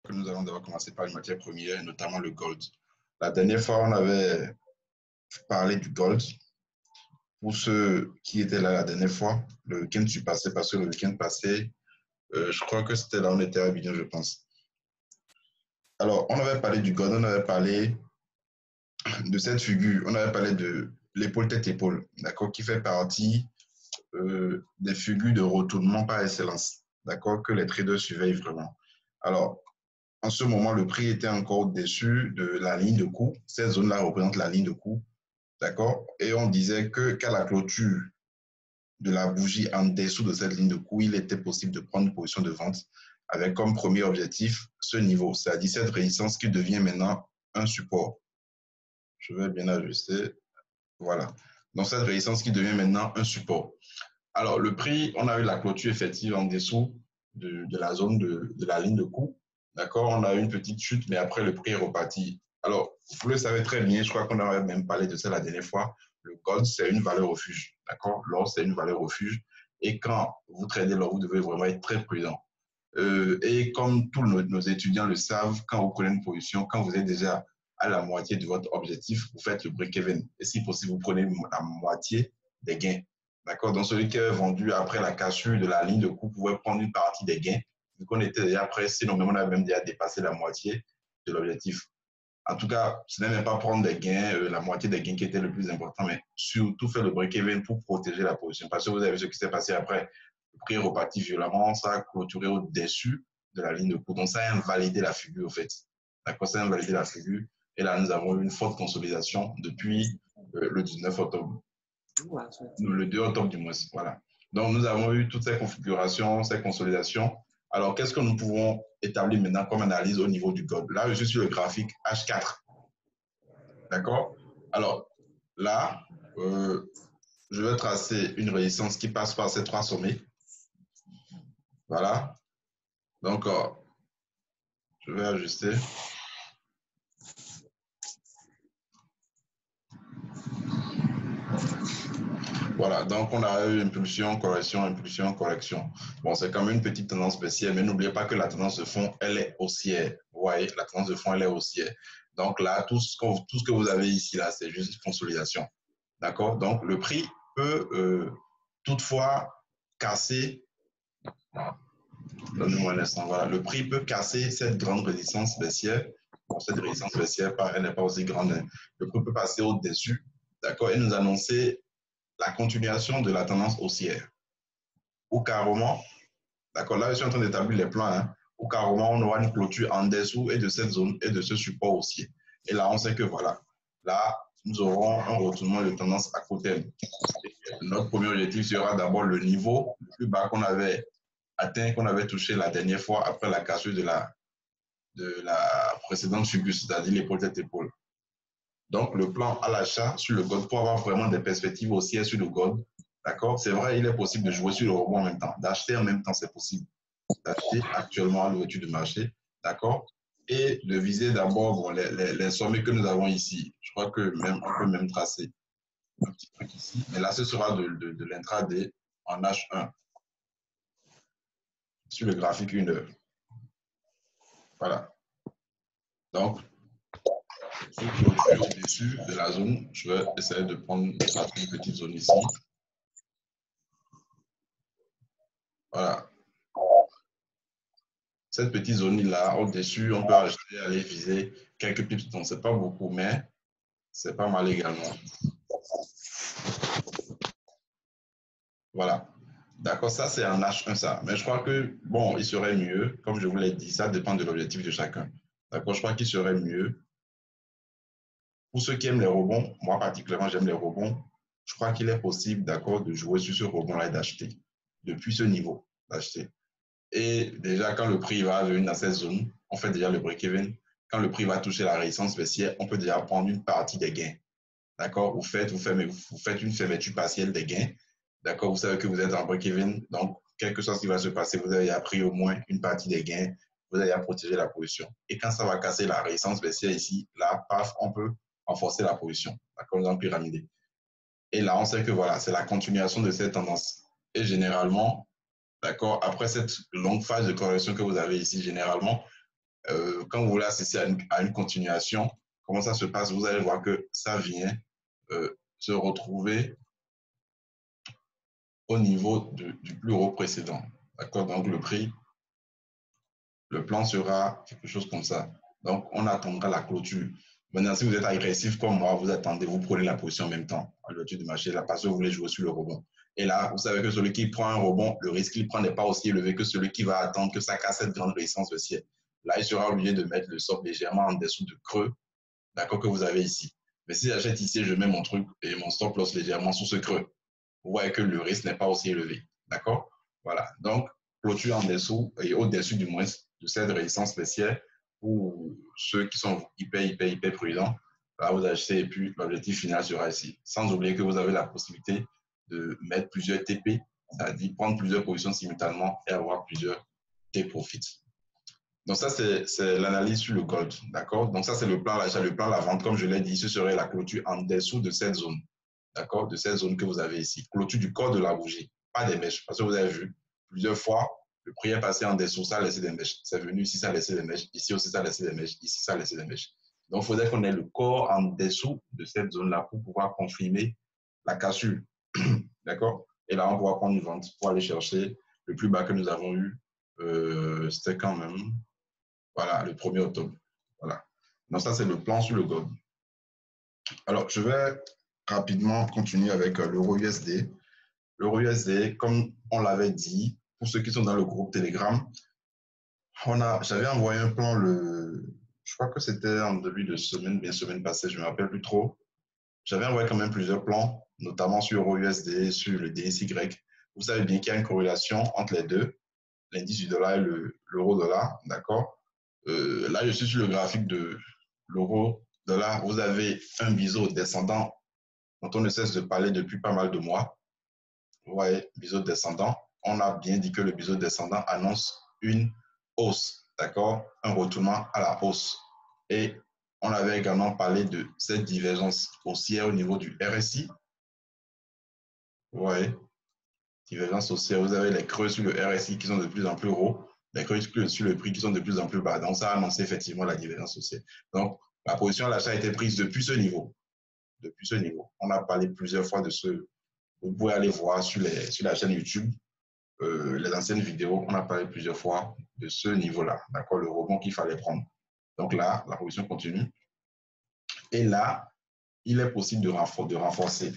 que nous allons devoir commencer par une matière première, notamment le gold. La dernière fois, on avait parlé du gold. Pour ceux qui étaient là la dernière fois, le week-end passé, parce que le week-end passé, je crois que c'était là où on était à Abidjan, je pense. Alors, on avait parlé du gold, on avait parlé de cette figure, on avait parlé de l'épaule tête épaule, d'accord, qui fait partie des figures de retournement par excellence, d'accord, que les traders surveillent vraiment. Alors, en ce moment, le prix était encore au-dessus de la ligne de coup. Cette zone-là représente la ligne de coup, d'accord? Et on disait qu'à la clôture de la bougie en dessous de cette ligne de coup, il était possible de prendre une position de vente avec comme premier objectif ce niveau, c'est-à-dire cette résistance qui devient maintenant un support. Je vais bien ajuster. Voilà. Donc, cette résistance qui devient maintenant un support. Alors, le prix, on a eu la clôture effective en dessous de la zone de la ligne de coup. D'accord? On a eu une petite chute, mais après, le prix est reparti. Alors, vous le savez très bien, je crois qu'on avait même parlé de ça la dernière fois. Le gold, c'est une valeur refuge. D'accord? L'or, c'est une valeur refuge. Et quand vous tradez l'or, vous devez vraiment être très prudent. Et comme tous nos étudiants le savent, quand vous prenez une position, quand vous êtes déjà à la moitié de votre objectif, vous faites le break-even. Et si possible, vous prenez la moitié des gains. D'accord? Donc, celui qui est vendu après la cassure de la ligne de coup pouvait prendre une partie des gains, vu qu'on était déjà prêt, sinon même on avait même déjà dépassé la moitié de l'objectif. En tout cas, ce n'est même pas prendre des gains, la moitié des gains qui était le plus important, mais surtout faire le break-even pour protéger la position. Parce que vous avez vu ce qui s'est passé après. Le prix est reparti violemment, ça a clôturé au-dessus de la ligne de coup. Donc, ça a invalidé la figure, en fait. D'accord? Ça a invalidé la figure. Et là, nous avons eu une forte consolidation depuis le 19 octobre. Le 2 octobre du mois. Voilà. Donc, nous avons eu toutes ces configurations, ces consolidations. Alors, qu'est-ce que nous pouvons établir maintenant comme analyse au niveau du gold? Là, je suis sur le graphique H4. D'accord? Alors, là, je vais tracer une résistance qui passe par ces trois sommets. Voilà. Donc, je vais ajuster. Voilà, donc on a eu impulsion, correction, impulsion, correction. Bon, c'est quand même une petite tendance baissière, mais n'oubliez pas que la tendance de fond, elle est haussière. Vous voyez, la tendance de fond, elle est haussière. Donc là, tout ce que vous avez ici, là, c'est juste une consolidation. D'accord? Donc le prix peut toutefois casser, donnez-moi un instant, voilà, le prix peut casser cette grande résistance baissière. Bon, cette résistance baissière, elle n'est pas aussi grande. Le prix peut passer au-dessus, d'accord, et nous annoncer la continuation de la tendance haussière. Ou carrément, d'accord, là je suis en train d'établir les plans, hein, ou carrément on aura une clôture en dessous et de cette zone et de ce support haussier. Et là on sait que voilà, là nous aurons un retournement de tendance à court terme. Notre premier objectif sera d'abord le niveau le plus bas qu'on avait atteint, qu'on avait touché la dernière fois après la cassure de la précédente figure, c'est-à-dire l'épaule tête épaule. Donc, le plan à l'achat sur le gold pour avoir vraiment des perspectives haussières sur le gold. D'accord? C'est vrai, il est possible de jouer sur le rebond en même temps. D'acheter en même temps, c'est possible. D'acheter actuellement à l'ouverture du marché. D'accord? Et de viser d'abord bon, les sommets que nous avons ici. Je crois que même, on peut même tracer un petit truc ici. Mais là, ce sera de l'intraday en H1 sur le graphique 1 heure. Voilà. Donc, sur clôture au-dessus de la zone, je vais essayer de prendre une petite zone ici. Voilà. Cette petite zone-là, au-dessus, on peut acheter, aller viser quelques pips. Donc, ce n'est pas beaucoup, mais c'est pas mal également. Voilà. D'accord, ça, c'est en H1, ça. Mais je crois que, bon, il serait mieux, comme je vous l'ai dit, ça dépend de l'objectif de chacun. D'accord, je crois qu'il serait mieux. Pour ceux qui aiment les rebonds, moi particulièrement, j'aime les rebonds. Je crois qu'il est possible, d'accord, de jouer sur ce rebond-là et d'acheter. Depuis ce niveau, d'acheter. Et déjà, quand le prix va venir dans cette zone, on fait déjà le break-even. Quand le prix va toucher la résistance baissière, on peut déjà prendre une partie des gains. D'accord? Vous faites une fermeture partielle des gains. D'accord? Vous savez que vous êtes en break-even. Donc, quelque chose qui va se passer, vous avez pris au moins une partie des gains. Vous avez protégé la position. Et quand ça va casser la résistance baissière ici, là, paf, on peut renforcer la position. D'accord? Dans le pyramidé. Et là, on sait que voilà, c'est la continuation de cette tendance. Et généralement, d'accord, après cette longue phase de correction que vous avez ici, généralement, quand vous voulez assister à une continuation, comment ça se passe? Vous allez voir que ça vient se retrouver au niveau du plus haut précédent. D'accord? Donc, le prix, le plan sera quelque chose comme ça. Donc, on attendra la clôture. Maintenant, si vous êtes agressif comme moi, vous attendez, vous prenez la position en même temps à l'ouverture du marché, là, parce que vous voulez jouer sur le rebond. Et là, vous savez que celui qui prend un rebond, le risque qu'il prend n'est pas aussi élevé que celui qui va attendre que ça casse cette grande résistance haussière. Là, il sera obligé de mettre le stop légèrement en dessous du creux, d'accord, que vous avez ici. Mais si j'achète ici, je mets mon truc et mon stop loss légèrement sous ce creux. Vous voyez que le risque n'est pas aussi élevé. D'accord? Voilà. Donc, clôture en dessous et au-dessus du moins de cette résistance baissière pour ceux qui sont hyper prudents. Là, vous achetez et puis l'objectif final sera ici. Sans oublier que vous avez la possibilité de mettre plusieurs TP, c'est-à-dire prendre plusieurs positions simultanément et avoir plusieurs T-profits. Donc ça, c'est l'analyse sur le gold, d'accord? Donc ça, c'est le plan l'achat, le plan la vente. Comme je l'ai dit, ce serait la clôture en dessous de cette zone, d'accord? De cette zone que vous avez ici. Clôture du corps de la bougie, pas des mèches. Parce que vous avez vu, plusieurs fois, le prix est passé en dessous, ça a laissé des mèches. C'est venu ici, ça a laissé des mèches. Ici aussi, ça a laissé des mèches. Ici, ça a laissé des mèches. Donc, il faudrait qu'on ait le corps en dessous de cette zone-là pour pouvoir confirmer la cassure, d'accord? Et là, on pourra prendre une vente pour aller chercher le plus bas que nous avons eu. C'était quand même... Voilà, le 1er octobre. Voilà. Donc ça, c'est le plan sur le gold. Alors, je vais rapidement continuer avec l'euro USD. L'euro USD, comme on l'avait dit, pour ceux qui sont dans le groupe Telegram, j'avais envoyé un plan je crois que c'était en début de semaine, bien semaine passée, je ne me rappelle plus trop. J'avais envoyé quand même plusieurs plans, notamment sur l'euro USD, sur le DSY. Vous savez bien qu'il y a une corrélation entre les deux, l'indice du dollar et l'euro dollar, d'accord? Là, je suis sur le graphique de l'euro dollar. Vous avez un biseau descendant dont on ne cesse de parler depuis pas mal de mois. Vous voyez, biseau descendant. On a bien dit que le biseau descendant annonce une hausse, d'accord? Un retournement à la hausse. Et on avait également parlé de cette divergence haussière au niveau du RSI. Vous voyez, divergence haussière. Vous avez les creux sur le RSI qui sont de plus en plus hauts, les creux sur le prix qui sont de plus en plus bas. Donc, ça a annoncé effectivement la divergence haussière. Donc, la position à l'achat a été prise depuis ce niveau. Depuis ce niveau. On a parlé plusieurs fois de ce. Vous pouvez aller voir sur la chaîne YouTube les anciennes vidéos. On a parlé plusieurs fois de ce niveau-là. D'accord, le rebond qu'il fallait prendre. Donc là, la position continue. Et là, il est possible de renforcer.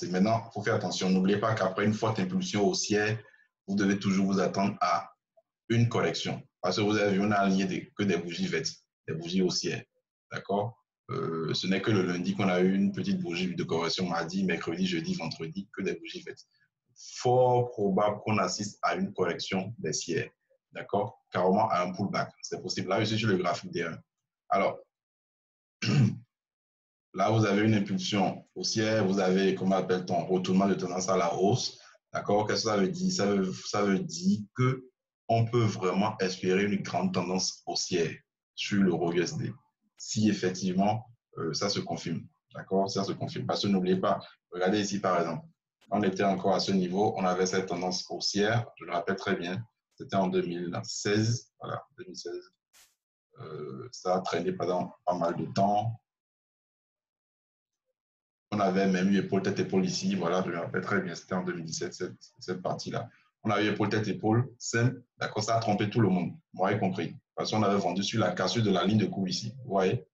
Maintenant, il faut faire attention. N'oubliez pas qu'après une forte impulsion haussière, vous devez toujours vous attendre à une correction. Parce que vous avez vu, on a aligné que des bougies vertes, des bougies haussières. D'accord? Ce n'est que le lundi qu'on a eu une petite bougie de correction, mardi, mercredi, jeudi, vendredi, que des bougies vertes. Fort probable qu'on assiste à une correction baissière. D'accord? Carrément à un pullback. C'est possible. Là, je suis sur le graphique D1. Alors, là, vous avez une impulsion haussière, vous avez, comment appelle-t-on, retournement de tendance à la hausse. D'accord? Qu'est-ce que ça veut dire? Ça veut dire qu'on peut vraiment espérer une grande tendance haussière sur l'euro USD. Si effectivement, ça se confirme. D'accord? Ça se confirme. Parce que n'oubliez pas, regardez ici par exemple, on était encore à ce niveau, on avait cette tendance haussière, je le rappelle très bien, c'était en 2016. Voilà, 2016. Ça a traîné pendant pas mal de temps. On avait même eu épaule, tête, épaule ici. Voilà, je me rappelle très bien, c'était en 2017, cette partie-là. On a eu épaule, tête, épaule, simple. D'accord, ça a trompé tout le monde, moi y compris. Parce qu'on avait vendu sur la cassure de la ligne de cours ici. Vous voyez?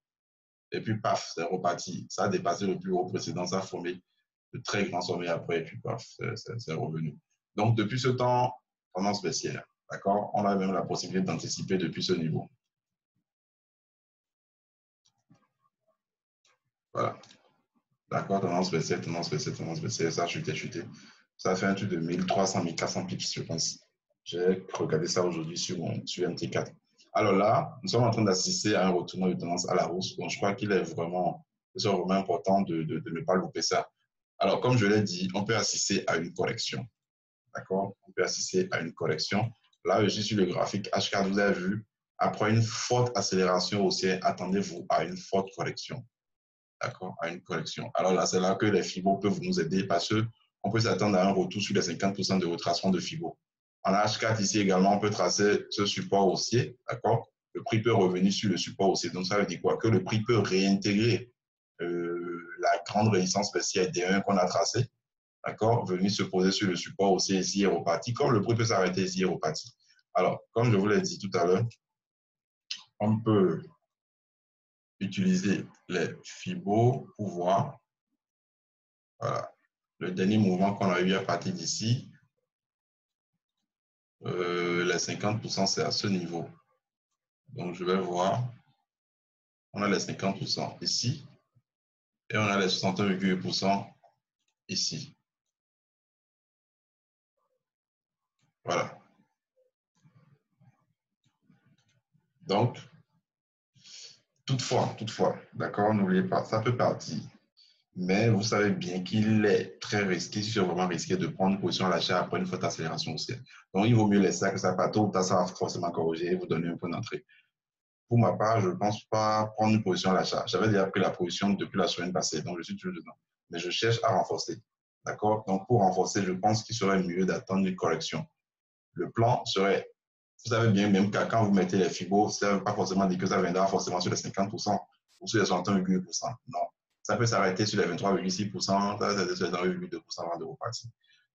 Et puis, paf, c'est reparti. Ça a dépassé le plus haut précédent, ça a formé de très grands sommets après, et puis paf, c'est revenu. Donc, depuis ce temps, tendance baissière. D'accord? On a même la possibilité d'anticiper depuis ce niveau. Voilà. D'accord, tendance baissière, tendance baissière, tendance baissière, ça a chuté. Ça a fait un truc de 1300, 1400 pips, je pense. J'ai regardé ça aujourd'hui sur MT4. Alors là, nous sommes en train d'assister à un retournement de tendance à la hausse. Donc, je crois qu'il est vraiment important de ne pas louper ça. Alors, comme je l'ai dit, on peut assister à une correction. D'accord? On peut assister à une correction. Là, je suis sur le graphique H4, vous avez vu, après une forte accélération haussière, attendez-vous à une forte correction. D'accord, à une correction. Alors là, c'est là que les FIBO peuvent nous aider parce qu'on peut s'attendre à un retour sur les 50% de retracement de FIBO. En H4, ici également, on peut tracer ce support haussier, d'accord? Le prix peut revenir sur le support haussier. Donc, ça veut dire quoi? Que le prix peut réintégrer la grande résistance baissière D1 qu'on a tracée, d'accord? Venir se poser sur le support haussier ici et repartir. Comme le prix peut s'arrêter ici et repartir. Alors, comme je vous l'ai dit tout à l'heure, on peut utiliser les Fibo pour voir voilà, le dernier mouvement qu'on a eu à partir d'ici. Les 50%, c'est à ce niveau. Donc, je vais voir. On a les 50% ici et on a les 61,8% ici. Voilà. Donc, toutefois, d'accord, n'oubliez pas, ça peut partir. Mais vous savez bien qu'il est très risqué, si c'est vraiment risqué de prendre une position à l'achat après une forte accélération haussière. Donc, il vaut mieux laisser ça que ça parte tôt ou tard, ça va forcément corriger et vous donner un point d'entrée. Pour ma part, je ne pense pas prendre une position à l'achat. J'avais déjà pris la position depuis la semaine passée, donc je suis toujours dedans. Mais je cherche à renforcer. D'accord? Donc, pour renforcer, je pense qu'il serait mieux d'attendre une correction. Le plan serait, vous savez bien, même quand vous mettez les fibos, ça ne veut pas forcément dire que ça viendra forcément sur les 50% ou sur les 61,8%. Non. Ça peut s'arrêter sur les 23,6%, ça peut s'arrêter sur les 23,2% avant de repartir.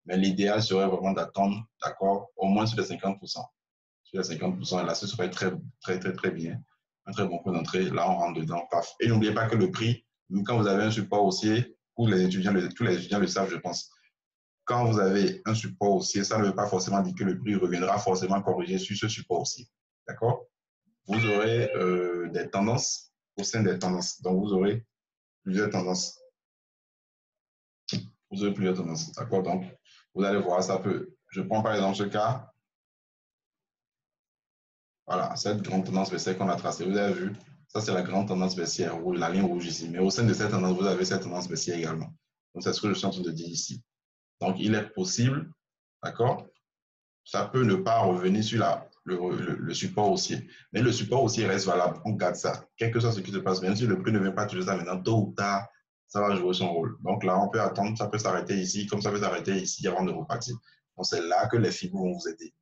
Mais l'idéal serait vraiment d'attendre, d'accord, au moins sur les 50%. Sur les 50%, et là, ce serait très bien. Un très bon point d'entrée. Là, on rentre dedans, paf. Et n'oubliez pas que le prix, même quand vous avez un support haussier, pour les étudiants, tous les étudiants le savent, je pense. Quand vous avez un support haussier, ça ne veut pas forcément dire que le prix reviendra forcément corrigé sur ce support haussier. D'accord? Vous aurez des tendances au sein des tendances. Donc, vous aurez plusieurs tendances. Vous aurez plusieurs tendances. D'accord? Donc, vous allez voir, ça peut. Je prends par exemple ce cas. Voilà, cette grande tendance baissière qu'on a tracée. Vous avez vu, ça c'est la grande tendance baissière, la ligne rouge ici. Mais au sein de cette tendance, vous avez cette tendance baissière également. Donc, c'est ce que je suis en train de dire ici. Donc, il est possible, d'accord? Ça peut ne pas revenir sur le support haussier. Mais le support haussier reste valable. On garde ça. Quel que soit ce qui se passe, même si le prix ne vient pas toujours ça maintenant, tôt ou tard, ça va jouer son rôle. Donc là, on peut attendre, ça peut s'arrêter ici, comme ça peut s'arrêter ici avant de repartir. Donc c'est là que les fibres vont vous aider.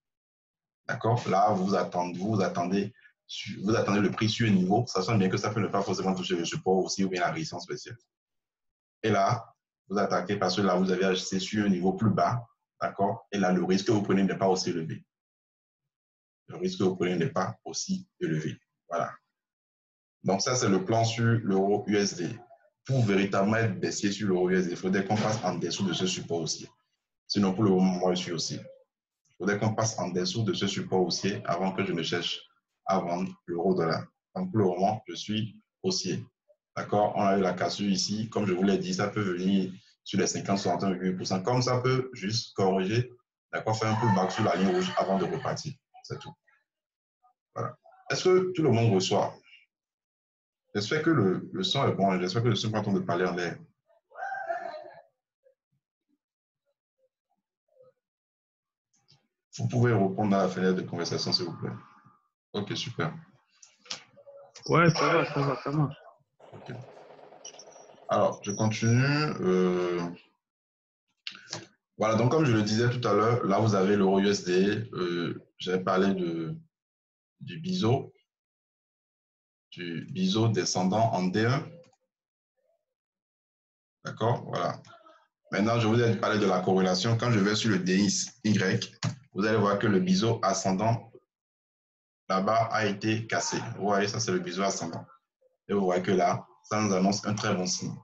D'accord? Là, vous attendez le prix sur un niveau, sachant bien que ça peut ne pas forcément toucher le support aussi ou bien la résistance spéciale. Et là, vous attaquez parce que là, vous avez acheté sur un niveau plus bas. D'accord? Et là, le risque que vous prenez n'est pas aussi élevé. Le risque que vous prenez n'est pas aussi élevé. Voilà. Donc, ça, c'est le plan sur l'euro USD. Pour véritablement être baissier sur l'euro USD, il faudrait qu'on passe en dessous de ce support haussier. Sinon, pour le moment, moi, je suis haussier. Il faudrait qu'on passe en dessous de ce support haussier avant que je ne cherche à vendre l'euro-dollar. Donc, pour le moment, je suis haussier. D'accord? On a eu la cassure ici. Comme je vous l'ai dit, ça peut venir sur les 50-61,8%. Comme ça peut juste corriger, d'accord, faire un pullback sur la ligne rouge avant de repartir. C'est tout. Voilà. Est-ce que tout le monde reçoit? J'espère que le son est bon. J'espère que je ne suis pas en train de parler en l'air. Vous pouvez répondre à la fenêtre de conversation, s'il vous plaît. Ok, super. Ouais, ça marche. Okay. Alors, je continue. Voilà, donc comme je le disais tout à l'heure, là, vous avez l'euro USD. J'avais parlé du BISO descendant en D1. D'accord? Voilà. Maintenant, je vous ai parlé de la corrélation. Quand je vais sur le DXY, vous allez voir que le BISO ascendant là-bas a été cassé. Vous voyez, ça, c'est le BISO ascendant. Et vous voyez que là, ça nous annonce un très bon signe.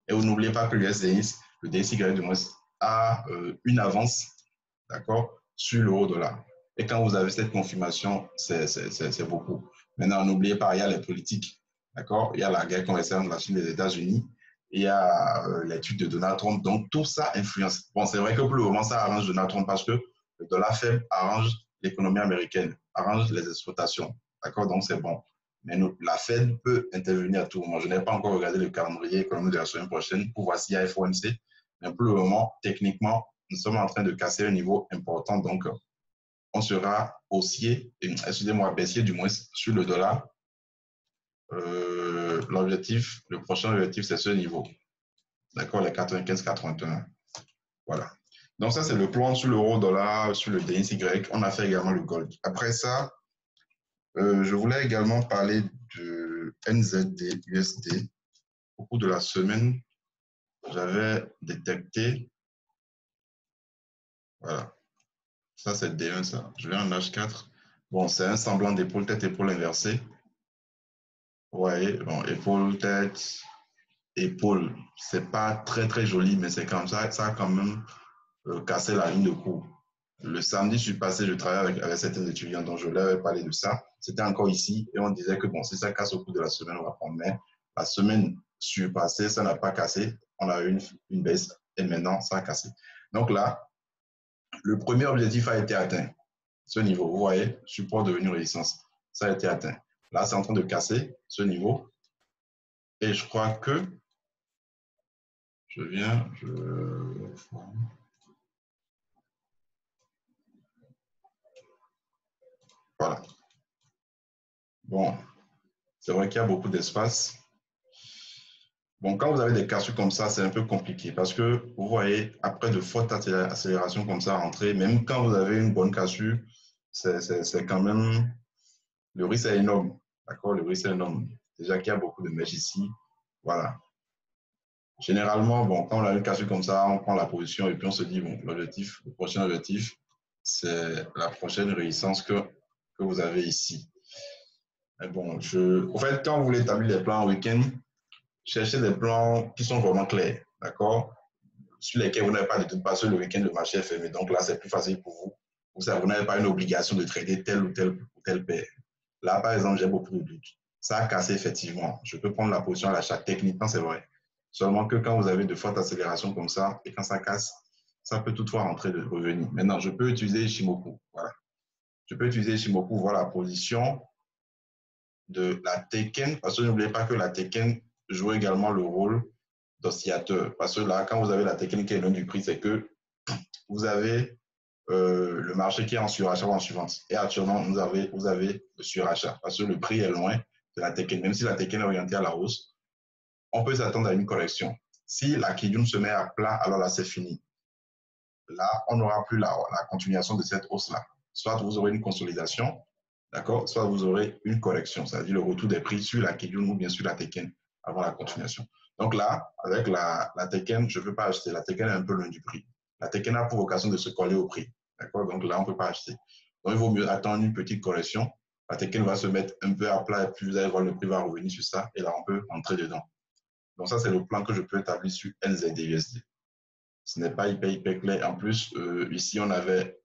Et vous n'oubliez pas que le DXY du moins, a une avance, d'accord, sur l'euro-dollar. Et quand vous avez cette confirmation, c'est beaucoup. Maintenant, n'oubliez pas, il y a les politiques, d'accord? Il y a la guerre commerciale entre la Chine et les États-Unis. Il y a l'étude de Donald Trump. Donc, tout ça influence. Bon, c'est vrai que pour le moment, ça arrange Donald Trump parce que le dollar faible arrange l'économie américaine, arrange les exportations. D'accord? Donc, c'est bon. Mais la Fed peut intervenir à tout moment. Je n'ai pas encore regardé le calendrier économique de la semaine prochaine pour voir s'il y a FOMC. Mais pour le moment, techniquement, nous sommes en train de casser un niveau important. Donc, on sera haussier, excusez-moi, baissier du moins sur le dollar. Le prochain objectif, c'est ce niveau. D'accord, les 95-81. Voilà. Donc ça, c'est le plan sur l'euro dollar, sur le DXY. On a fait également le gold. Après ça, je voulais également parler de NZD, USD. Au cours de la semaine, j'avais détecté, voilà, ça c'est D1, ça. Je vais en H4. Bon, c'est un semblant d'épaule, tête, épaule inversée. Vous voyez, bon, épaule, tête, épaule. C'est pas très, très joli, mais c'est comme ça a quand même cassé la ligne de cours. Le samedi, je suis passé, je travaillais avec certains étudiants, dont je leur avais parlé de ça. C'était encore ici, et on disait que bon, si ça casse au cours de la semaine, on va prendre. Mais la semaine surpassée, ça n'a pas cassé. On a eu une baisse, et maintenant, ça a cassé. Donc là, le premier objectif a été atteint. Ce niveau, vous voyez, support devenu résistance, ça a été atteint. Là, c'est en train de casser ce niveau. Et je crois que je viens, voilà. Bon, c'est vrai qu'il y a beaucoup d'espace. Bon, quand vous avez des cassures comme ça, c'est un peu compliqué parce que vous voyez, après de fortes accélérations comme ça rentrer, même quand vous avez une bonne cassure, c'est quand même, le risque est énorme. D'accord? Le risque est énorme. Déjà qu'il y a beaucoup de mèches ici. Voilà. Généralement, bon, quand on a une cassure comme ça, on prend la position et puis on se dit, bon, l'objectif, le prochain objectif, c'est la prochaine résistance que vous avez ici. Mais bon, en fait, quand vous voulez établir des plans en week-end, cherchez des plans qui sont vraiment clairs, d'accord? Sur lesquels vous n'avez pas de doute parce que le week-end, le marché est fermé. Donc là, c'est plus facile pour vous. Vous n'avez pas une obligation de trader tel ou tel paire. Là, par exemple, j'ai beaucoup de doutes. Ça a cassé effectivement. Je peux prendre la position à l'achat. Techniquement, c'est vrai. Seulement que quand vous avez de fortes accélérations comme ça et quand ça casse, ça peut toutefois rentrer de revenir. Maintenant, je peux utiliser Ishimoku. Voilà. Je peux utiliser Ishimoku, voir la position de la Teiken, parce que n'oubliez pas que la Teiken joue également le rôle d'oscillateur. Parce que là, quand vous avez la Teiken qui est loin du prix, c'est que vous avez le marché qui est en surachat ou en suivante. Et actuellement, vous avez le surachat parce que le prix est loin de la Teiken. Même si la Teiken est orientée à la hausse, on peut s'attendre à une correction. Si la Kijun se met à plat, alors là, c'est fini. Là, on n'aura plus la continuation de cette hausse-là. Soit vous aurez une consolidation, d'accord, soit vous aurez une correction, c'est-à-dire le retour des prix sur la Kijun ou bien sur la Teiken avant la continuation. Donc là, avec la Teiken, je ne peux pas acheter. La Teiken est un peu loin du prix. La Teiken a pour vocation de se coller au prix. D'accord? Donc là, on ne peut pas acheter. Donc il vaut mieux attendre une petite correction. La Teiken va se mettre un peu à plat et puis vous allez voir le prix va revenir sur ça et là, on peut entrer dedans. Donc ça, c'est le plan que je peux établir sur NZD-USD. Ce n'est pas hyper clair. En plus, ici, on avait,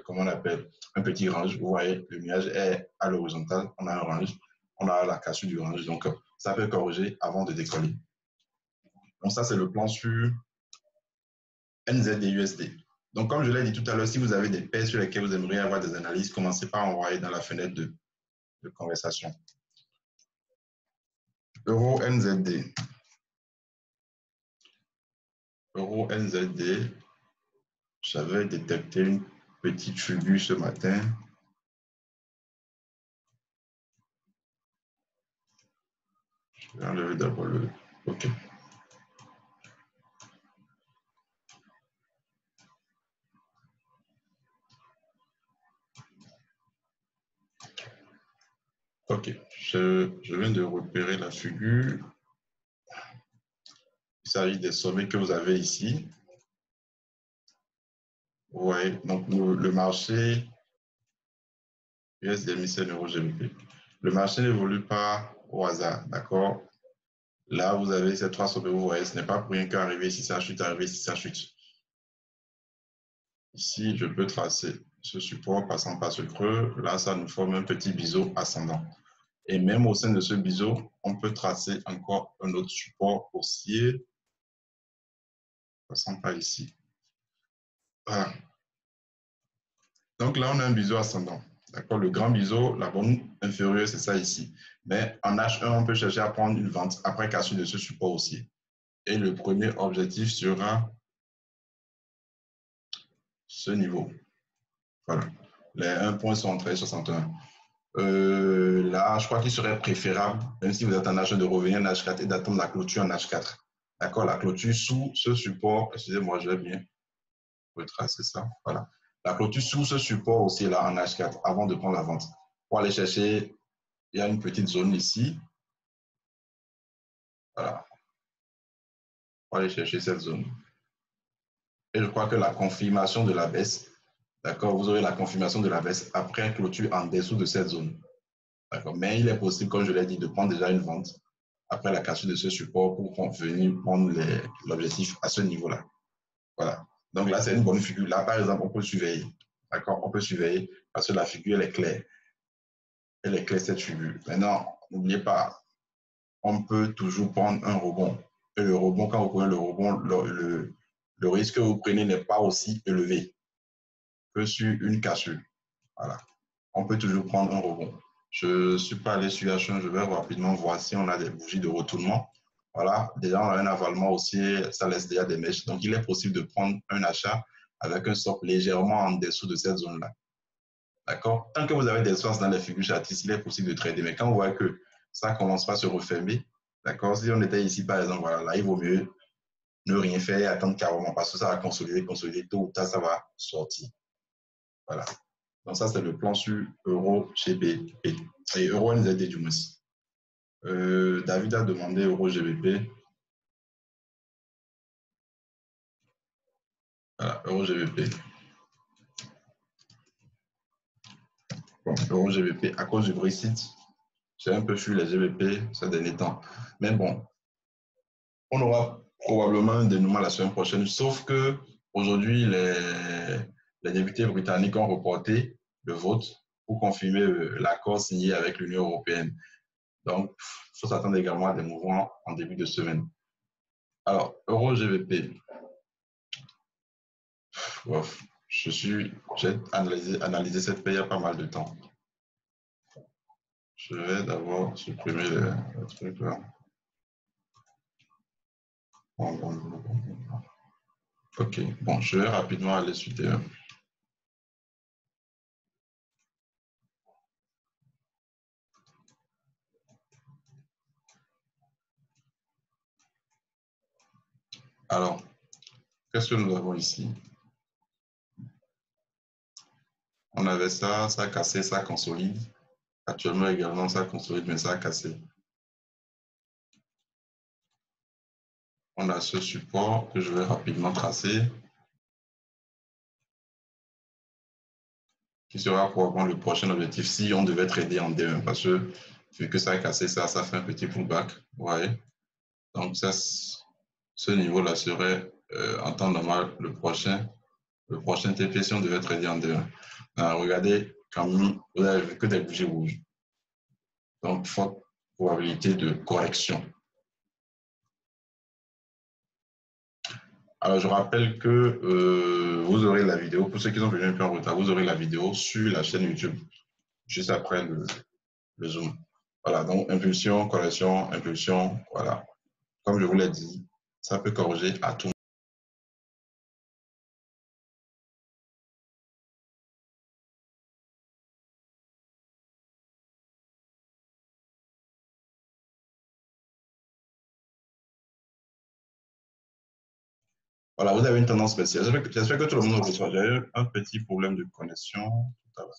comment on appelle, un petit range. Vous voyez, le nuage est à l'horizontale. On a un range. On a la cassure du range. Donc, ça peut corriger avant de décoller. Donc, ça, c'est le plan sur NZD-USD. Donc, comme je l'ai dit tout à l'heure, si vous avez des paires sur lesquelles vous aimeriez avoir des analyses, commencez par envoyer dans la fenêtre de conversation. Euro-NZD. Euro-NZD, j'avais détecté une petite fugue ce matin. Je vais enlever d'abord le... OK. OK. Je viens de repérer la figure. Il s'agit des sommets que vous avez ici. Vous voyez, donc le marché USD MICN euro GBP. Le marché n'évolue pas au hasard, d'accord? Là, vous avez ces trois sommets, vous voyez, ce n'est pas pour rien qu'arriver ici, ça chute, arriver ici, ça chute. Ici, je peux tracer ce support passant par ce creux. Là, ça nous forme un petit biseau ascendant. Et même au sein de ce biseau, on peut tracer encore un autre support haussier passant par ici. Voilà. Donc là, on a un biseau ascendant. D'accord? Le grand biseau, la bande inférieure, c'est ça ici. Mais en H1, on peut chercher à prendre une vente après cassure de ce support haussier. Et le premier objectif sera ce niveau. Voilà. Les 1 point sont entre 61. Là, je crois qu'il serait préférable, même si vous êtes en H1, de revenir en H4 et d'attendre la clôture en H4. D'accord? La clôture sous ce support, excusez-moi, je vais bien retracer ça. Voilà. La clôture sous ce support aussi là en H4 avant de prendre la vente. Pour aller chercher, il y a une petite zone ici. Voilà. Pour aller chercher cette zone. Et je crois que la confirmation de la baisse, d'accord, vous aurez la confirmation de la baisse après clôture en dessous de cette zone. D'accord. Mais il est possible, comme je l'ai dit, de prendre déjà une vente après la cassure de ce support pour venir prendre l'objectif à ce niveau-là. Voilà. Donc là, c'est une bonne figure. Là, par exemple, on peut surveiller. D'accord? On peut surveiller parce que la figure, elle est claire. Elle est claire, cette figure. Maintenant, n'oubliez pas, on peut toujours prendre un rebond. Et le rebond, quand vous prenez le rebond, le risque que vous prenez n'est pas aussi élevé que sur une cassure. Voilà. On peut toujours prendre un rebond. Je ne suis pas allé sur H1, je vais rapidement voir si on a des bougies de retournement. Voilà, déjà on a un avalement aussi, ça laisse déjà des mèches. Donc il est possible de prendre un achat avec un stop légèrement en dessous de cette zone-là. D'accord? Tant que vous avez des espaces dans les figures chartistes, il est possible de trader. Mais quand on voit que ça commence pas à se refermer, d'accord? Si on était ici par exemple, voilà, là il vaut mieux ne rien faire et attendre carrément parce que ça va consolider, tôt ou tard ça va sortir. Voilà. Donc ça, c'est le plan sur Euro GBP et Euro NZD du moins. David a demandé Euro GBP. Voilà, Euro GBP. Bon, Euro GBP, à cause du Brexit, j'ai un peu fui les GBP ces derniers temps. Mais bon, on aura probablement un dénouement la semaine prochaine, sauf que aujourd'hui, les députés britanniques ont reporté le vote pour confirmer l'accord signé avec l'Union européenne. Donc, il faut s'attendre également à des mouvements en début de semaine. Alors, Euro GBP. J'ai analysé cette paye il y a pas mal de temps. Je vais d'abord supprimer le truc là. Ok, bon, je vais rapidement aller sur T1. Alors, qu'est-ce que nous avons ici? On avait ça, ça a cassé, ça consolide. Actuellement également, ça consolide, mais ça a cassé. On a ce support que je vais rapidement tracer, qui sera probablement le prochain objectif si on devait trader en D1, parce que vu que ça a cassé ça, ça fait un petit pullback. Vous voyez? Donc, ça, ce niveau-là serait en temps normal le prochain TP si on devait trader en D1. Regardez, quand même, vous avez vu que des bougies rouges. Donc, forte probabilité de correction. Alors, je rappelle que vous aurez la vidéo, pour ceux qui sont venus un peu en retard, vous aurez la vidéo sur la chaîne YouTube, juste après le Zoom. Voilà, donc impulsion, correction, impulsion, voilà. Comme je vous l'ai dit, ça peut corriger à tout. Voilà, vous avez une tendance spéciale. J'espère que tout le monde reçoit. J'ai eu un petit problème de connexion tout à l'heure.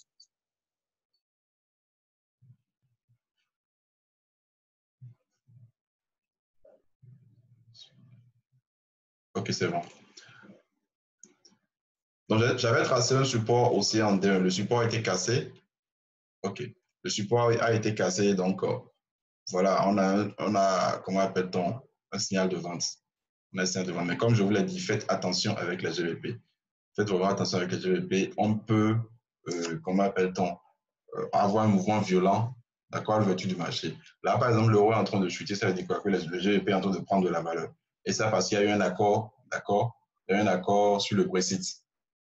Ok, c'est bon. Donc, j'avais tracé un support aussi en D1. Le support a été cassé. Ok. Le support a été cassé. Donc, voilà, on a comment appelle-t-on, un signal de vente. On a un signal de vente. Mais comme je vous l'ai dit, faites attention avec les GBP. Faites vraiment attention avec les GBP. On peut, comment appelle-t-on, avoir un mouvement violent, d'accord, à l'ouverture du marché. Là, par exemple, l'euro est en train de chuter, ça veut dire quoi? Que le GBP est en train de prendre de la valeur. Et ça parce qu'il y a eu un accord, d'accord? Il y a eu un accord sur le Brexit.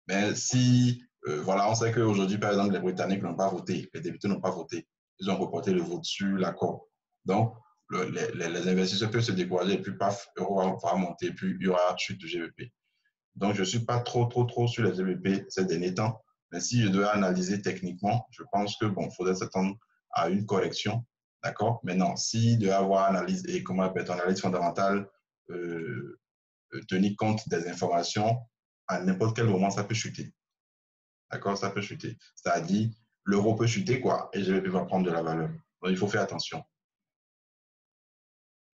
Mais si, voilà, on sait qu'aujourd'hui, par exemple, les Britanniques n'ont pas voté, les députés n'ont pas voté. Ils ont reporté le vote sur l'accord. Donc, les investisseurs peuvent se décourager et puis, paf, l'euro va monter, puis il y aura chute du GBP. Donc, je ne suis pas trop sur les GBP ces derniers temps. Mais si je dois analyser techniquement, je pense que, bon, il faudrait s'attendre à une correction. D'accord? Maintenant, si de avoir analyse et comment appelle-t-on analyse fondamentale, tenir compte des informations à n'importe quel moment, ça peut chuter. D'accord? Ça peut chuter. C'est-à-dire, l'euro peut chuter, quoi, et GBP va prendre de la valeur. Donc, il faut faire attention.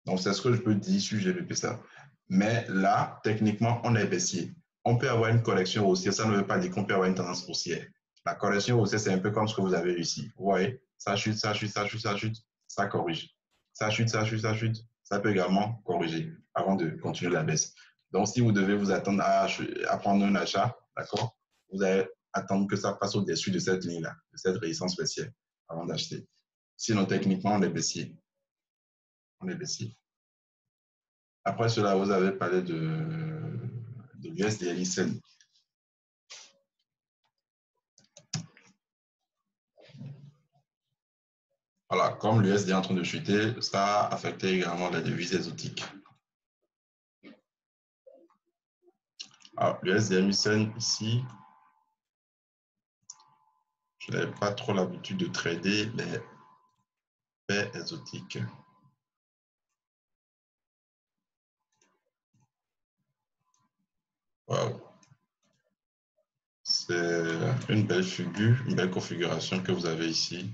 Donc, c'est ce que je peux dire sur GBP, ça. Mais là, techniquement, on est baissier. On peut avoir une correction haussière. Ça ne veut pas dire qu'on peut avoir une tendance haussière. La correction haussière, c'est un peu comme ce que vous avez ici. Vous voyez, ça chute, ça chute, ça chute, ça chute, ça corrige. Ça chute, ça chute, ça chute. Ça peut également corriger avant de continuer la baisse. Donc, si vous devez vous attendre à prendre un achat, d'accord, vous allez attendre que ça passe au-dessus de cette ligne-là, de cette résistance baissière, avant d'acheter. Sinon, techniquement, on est baissier. On est baissier. Après cela, vous avez parlé de l'USD. Voilà, comme l'USD est en train de chuter, ça a affecté également les devises exotiques. Alors, l'USD ici, je n'avais pas trop l'habitude de trader les paires exotiques. Wow. C'est une belle figure, une belle configuration que vous avez ici.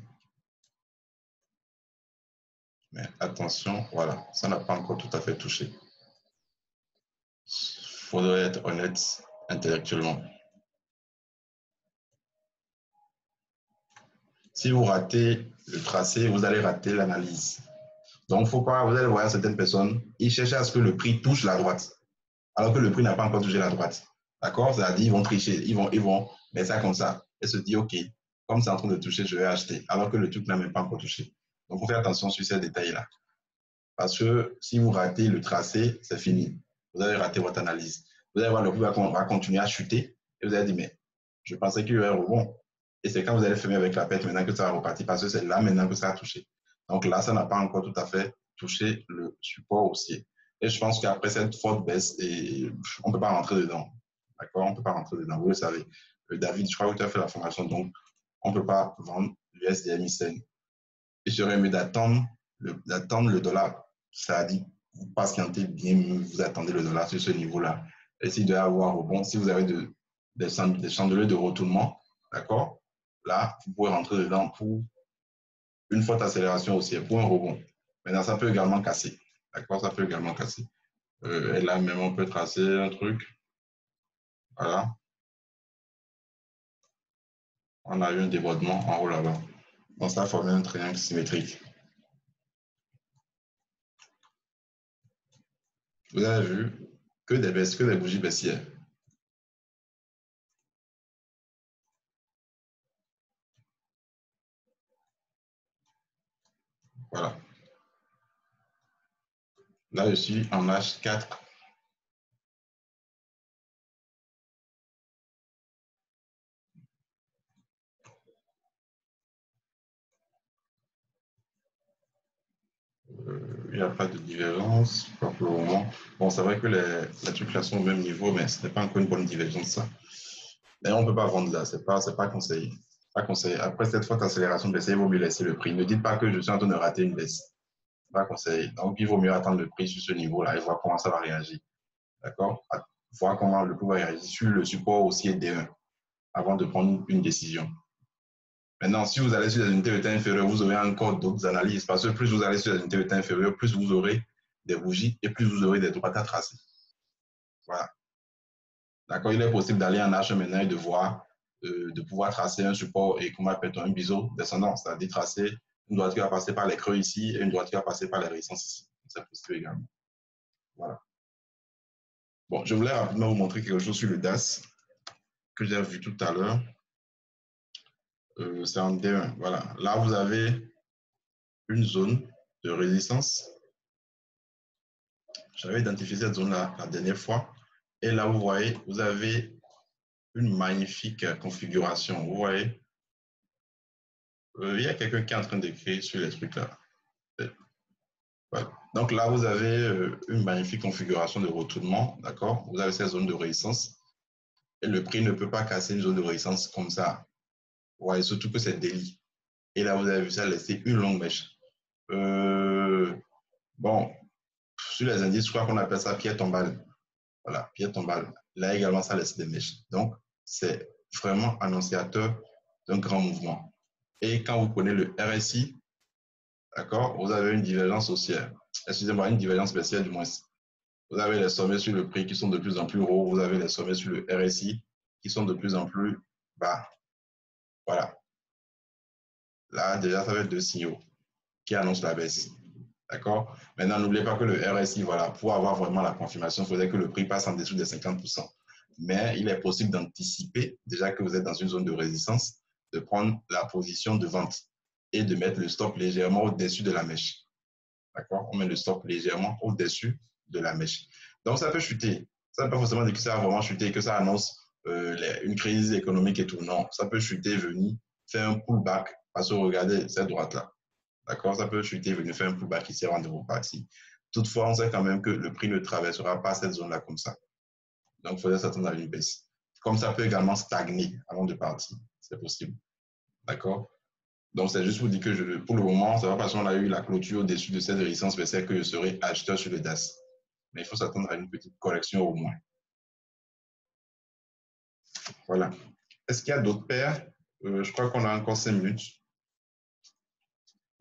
Mais attention, voilà, ça n'a pas encore tout à fait touché. Il faudrait être honnête intellectuellement. Si vous ratez le tracé, vous allez rater l'analyse. Donc, faut pas, vous allez voir certaines personnes, ils cherchent à ce que le prix touche la droite, alors que le prix n'a pas encore touché la droite. D'accord? C'est-à-dire, ils vont tricher, ils vont mettre ça comme ça et se dire, OK, comme c'est en train de toucher, je vais acheter, alors que le truc n'a même pas encore touché. Donc, il faut faire attention sur ces détails-là. Parce que si vous ratez le tracé, c'est fini. Vous allez rater votre analyse. Vous allez voir le prix va continuer à chuter et vous allez dire, mais je pensais qu'il y aurait un rebond. Et c'est quand vous allez fermer avec la perte maintenant que ça va repartir parce que c'est là maintenant que ça a touché. Donc là, ça n'a pas encore tout à fait touché le support haussier. Et je pense qu'après cette forte baisse, on ne peut pas rentrer dedans. D'accord? On ne peut pas rentrer dedans. Vous le savez. David, je crois que tu as fait la formation, donc on ne peut pas vendre l'USD. Il serait mieux d'attendre le dollar. C'est-à-dire, vous patientez bien, vous attendez le dollar sur ce niveau-là. Et s'il doit y avoir rebond, si vous avez des chandeliers de retournement, d'accord? Là, vous pouvez rentrer dedans pour une forte accélération aussi, pour un rebond. Maintenant, ça peut également casser. D'accord? Ça peut également casser. Et là, même, on peut tracer un truc. Voilà. On a eu un débordement en haut là-bas. Donc, ça a formé un triangle symétrique. Vous avez vu que des bougies baissières. Voilà. Là, je suis en H4. Il n'y a pas de divergence, pas pour le moment. Bon, c'est vrai que les trucs là sont au même niveau, mais ce n'est pas encore une bonne divergence, ça. Mais on ne peut pas vendre là, c'est pas conseillé. Pas conseillé. Après cette forte accélération baisse, il vaut mieux laisser le prix. Ne dites pas que je suis en train de rater une baisse. Pas conseillé. Donc, il vaut mieux attendre le prix sur ce niveau-là et voir comment ça va réagir. D'accord? Voir comment le prix va réagir sur le support aussi D1 avant de prendre une décision. Maintenant, si vous allez sur les unités de temps inférieures, vous aurez encore d'autres analyses parce que plus vous allez sur les unités de temps inférieures, plus vous aurez des bougies et plus vous aurez des droites à tracer. Voilà. D'accord? Il est possible d'aller en H maintenant et de voir, de pouvoir tracer un support et comment appelle-t-on un biseau descendant, c'est-à-dire tracer une droite qui va passer par les creux ici et une droite qui va passer par les résistances ici. C'est possible également. Voilà. Bon, je voulais rapidement vous montrer quelque chose sur le DAS que j'ai vu tout à l'heure. C'est en D1. Voilà. Là, vous avez une zone de résistance. J'avais identifié cette zone-là la dernière fois. Et là, vous voyez, vous avez une magnifique configuration. Vous voyez, il y a quelqu'un qui est en train d'écrire sur les trucs là. Voilà. Donc là, vous avez une magnifique configuration de retournement. D'accord? Vous avez cette zone de résistance. Et le prix ne peut pas casser une zone de résistance comme ça. Vous voyez, surtout que c'est délit. Et là, vous avez vu ça laisser une longue mèche. Bon, sur les indices, je crois qu'on appelle ça pierre tombale. Voilà, pierre tombale. là également, ça laisse des mèches. Donc, c'est vraiment annonciateur d'un grand mouvement. Et quand vous prenez le RSI, d'accord, vous avez une divergence haussière. Excusez-moi, une divergence baissière du moins. Vous avez les sommets sur le prix qui sont de plus en plus hauts. Vous avez les sommets sur le RSI qui sont de plus en plus bas. Voilà. Là, déjà, ça va être deux signaux qui annoncent la baisse. D'accord? Maintenant, n'oubliez pas que le RSI, voilà, pour avoir vraiment la confirmation, il faudrait que le prix passe en dessous des 50%. Mais il est possible d'anticiper, déjà que vous êtes dans une zone de résistance, de prendre la position de vente et de mettre le stop légèrement au-dessus de la mèche. D'accord? On met le stop légèrement au-dessus de la mèche. Donc, ça peut chuter. Ça ne veut pas forcément dire que ça va vraiment chuter, que ça annonce une crise économique et tout. Non, ça peut chuter, venir faire un pullback. Parce que regardez cette droite-là. D'accord? Ça peut chuter, venir faire un pullback ici avant de repartir. Toutefois, on sait quand même que le prix ne traversera pas cette zone-là comme ça. Donc, il faudrait s'attendre à une baisse. Comme ça peut également stagner avant de partir. C'est possible. D'accord? Donc, c'est juste pour dire que pour le moment, ça va parce qu'on a eu la clôture au-dessus de cette résistance baissière que je serai acheteur sur le DAS. Mais il faut s'attendre à une petite correction au moins. Voilà. Est-ce qu'il y a d'autres paires? Je crois qu'on a encore 5 minutes.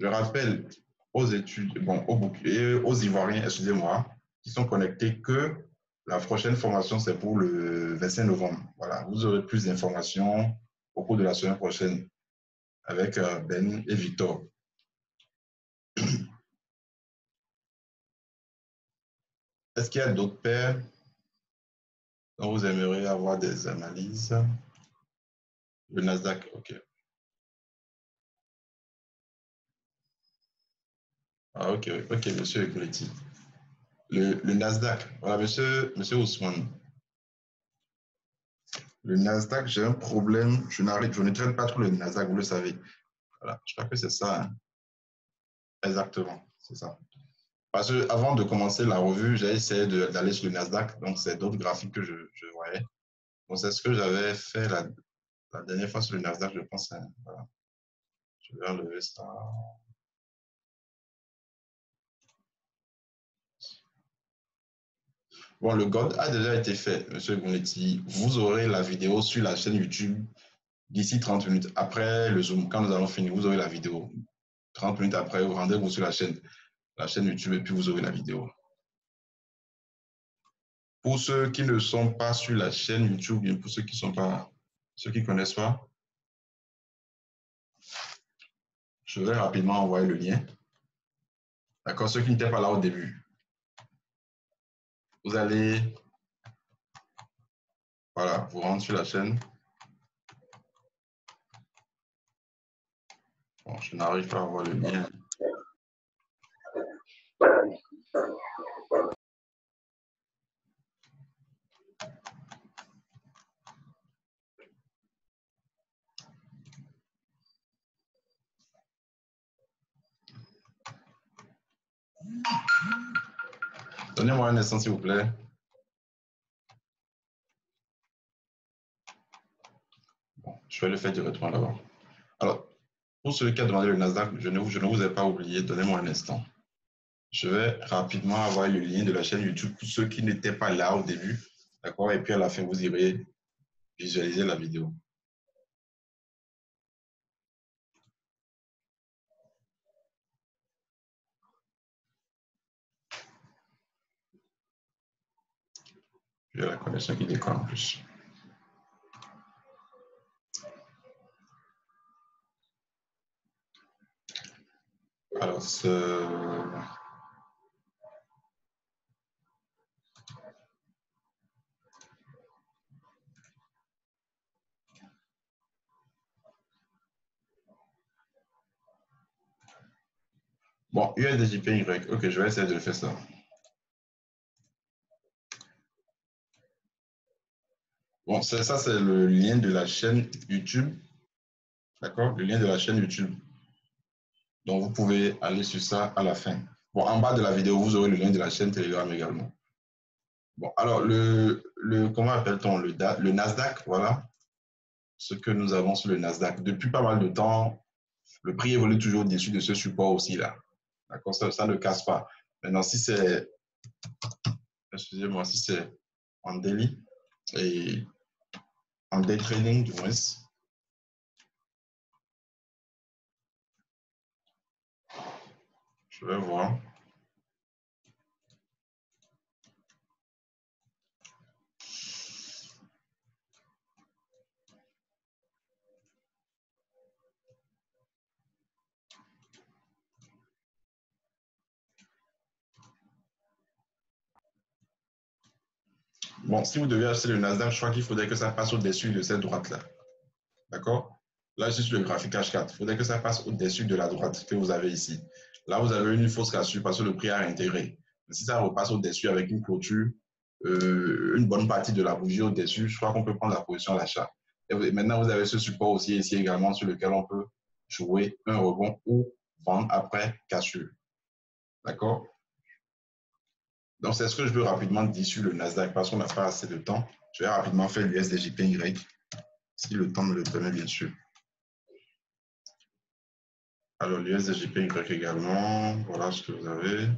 Je rappelle aux études, bon, aux Ivoiriens, excusez-moi, qui sont connectés que la prochaine formation, c'est pour le 25 novembre. Voilà, vous aurez plus d'informations au cours de la semaine prochaine avec Ben et Victor. Est-ce qu'il y a d'autres paires dont vous aimeriez avoir des analyses? Le Nasdaq, ok. Ah, ok, ok, monsieur Ekoleti. Le Nasdaq, voilà, monsieur Ousmane. Le Nasdaq, j'ai un problème, je ne traite pas trop le Nasdaq, vous le savez. Voilà, je crois que c'est ça. Hein. Exactement, c'est ça. Parce que avant de commencer la revue, j'ai essayé d'aller sur le Nasdaq, donc c'est d'autres graphiques que je voyais. Donc c'est ce que j'avais fait la dernière fois sur le Nasdaq, je pense. Hein. Voilà. Je vais enlever ça. Bon, le gold a déjà été fait, monsieur Gounetti. Vous aurez la vidéo sur la chaîne YouTube d'ici 30 minutes. Après le Zoom, quand nous allons finir, vous aurez la vidéo. 30 minutes après, vous rendez-vous sur la chaîne YouTube et puis vous aurez la vidéo. Pour ceux qui ne sont pas sur la chaîne YouTube, bien pour ceux qui sont pas, ceux qui ne connaissent pas, je vais rapidement envoyer le lien. D'accord, ceux qui n'étaient pas là au début. Vous allez, voilà, vous rendre sur la chaîne. Bon, je n'arrive pas à avoir le lien. Donnez-moi un instant, s'il vous plaît. Bon, je vais le faire directement d'abord. Alors, pour celui qui a demandé le Nasdaq, je ne vous ai pas oublié. Donnez-moi un instant. Je vais rapidement avoir le lien de la chaîne YouTube pour ceux qui n'étaient pas là au début. D'accord? Et puis à la fin, vous irez visualiser la vidéo. J'ai la connexion qui déconne en plus. Alors, bon, USDJPY. Ok, je vais essayer de faire ça. Bon, ça, c'est le lien de la chaîne YouTube. D'accord? Le lien de la chaîne YouTube. Donc, vous pouvez aller sur ça à la fin. Bon, en bas de la vidéo, vous aurez le lien de la chaîne Telegram également. Bon, alors, comment appelle-t-on le Nasdaq, voilà. Ce que nous avons sur le Nasdaq. Depuis pas mal de temps, le prix évolue toujours au-dessus de ce support aussi là. D'accord? Ça ne casse pas. Maintenant, si c'est, excusez-moi, si c'est en daily, Et en day trading, du moins, je vais voir. Bon, si vous devez acheter le Nasdaq, je crois qu'il faudrait que ça passe au-dessus de cette droite-là. D'accord? Là, je suis sur le graphique H4. Il faudrait que ça passe au-dessus de la droite que vous avez ici. Là, vous avez une fausse cassure parce que le prix a intégré. Si ça repasse au-dessus avec une clôture, une bonne partie de la bougie au-dessus, je crois qu'on peut prendre la position à l'achat. Et maintenant, vous avez ce support aussi ici également sur lequel on peut jouer un rebond ou vendre après cassure. D'accord? Donc, c'est ce que je veux rapidement dire sur le Nasdaq parce qu'on n'a pas assez de temps. Je vais rapidement faire l'USDJPY, si le temps me le permet, bien sûr. Alors, l'USDJPY également, voilà ce que vous avez.